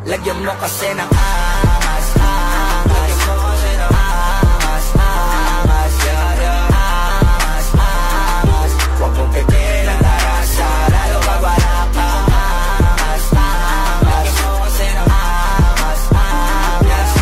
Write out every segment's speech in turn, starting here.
Lagyan mo kasi ng angas, angas. Angas, angas, yeah, yeah. Angas, angas. Huwag mong pipilang tarasa, lalo pag wala kang angas, angas. Lagyan mo kasi ng angas, angas.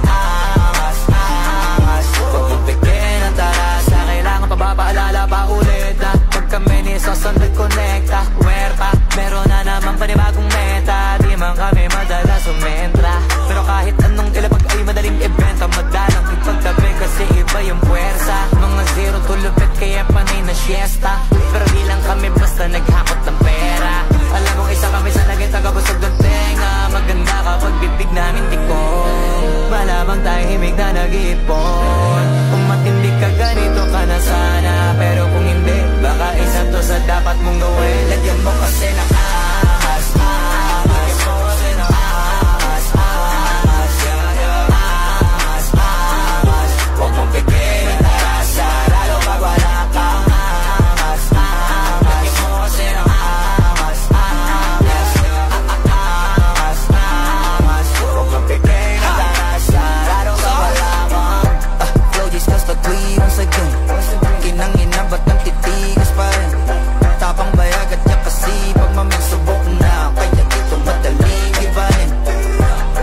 Angas, angas. Huwag mong pipilang tarasa. Kailangan pa ba paalala pa ulit na pag kami ni Sosondag Connecta Huerta, meron na naman panibagong meta. Di man kami madalas sumentra, pero kahit anong ilapag ay madaling ibenta. Madalang ipagtabi kasi iba yung puwersa. Mga zero tulupit kaya panay na siesta, pero di lang kami basta naghakot ng pera. Alam mong isa kami sa naging tagabusog ng tenga. Maganda kapag bibig namin tikong, malamang tayo himig na nag-iipon. Kung matindi ka ganito ka na sana, pero kung hindi, baka isa to sa dapat mong gawin. Lagyan mo kasi ng ahas, ahas. Lagyan mo kasi ng ahas, ahas, yeah, yeah. Ahas, ahas. Huwag mong bigay ng tarasa, lalo pag wala kang ahas, ahas. Lagyan mo kasi ng ahas, ahas, ahas, ahas. Huwag mong bigay ng tarasa, lalo pag wala kang Flow G's cause pag-tweet once again. Kinangina ba't nang titigas pa rin? Tapang bayag at yakasi pag mamigsubok na, kaya dito madaling ibahin.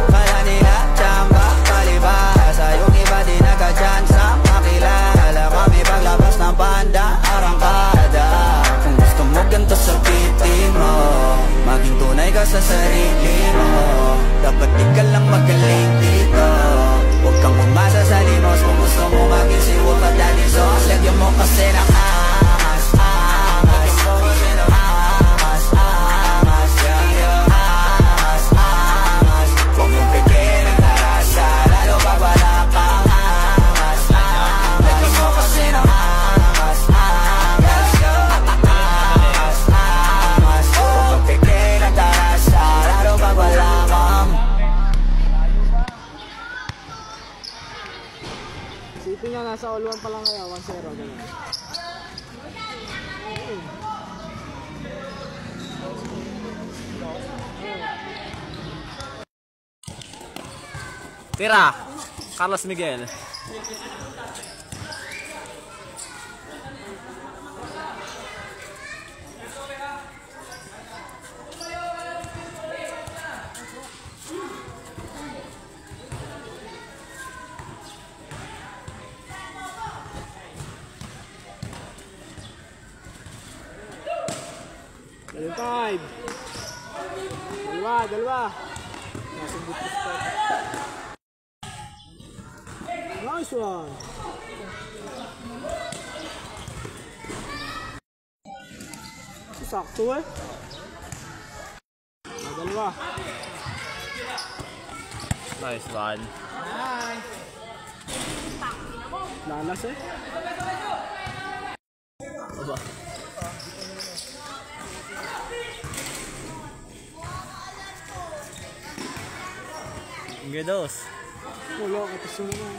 Kala nila tsamba, palibasa, yung iba di nagka-chance makilala kami paglabas ng banda, arangkada. Kung gusto mo ganito sa pitin mo, maging tunay ka sa sarili mo. Dapat di ka lang magaling dito, huwag kang umasa sa limos. Kung gusto mo maging si Wolf at Daddy Sauce, lagyan mo kasi ng angas, angas. Lagyan mo kasi ng angas, angas, yeah, yeah. Angas, angas. Huwag mong bigay ng tarasa, lalo pag wala kang angas, angas. Lagyan mo kasi ng angas, angas, yeah. Angas, angas. Huwag mong bigay ng tarasa, lalo pag wala kang. Isipin nga, nasa all 1 pa lang kaya, 1-0 ganun. Tira, Carlos Miguel. Five. Dalawa. Nasundot ko spot. Nice one. Sakto eh. Dalawa. Nice one. Lalas eh. Aba. Gados. Wala ka, tapos naman.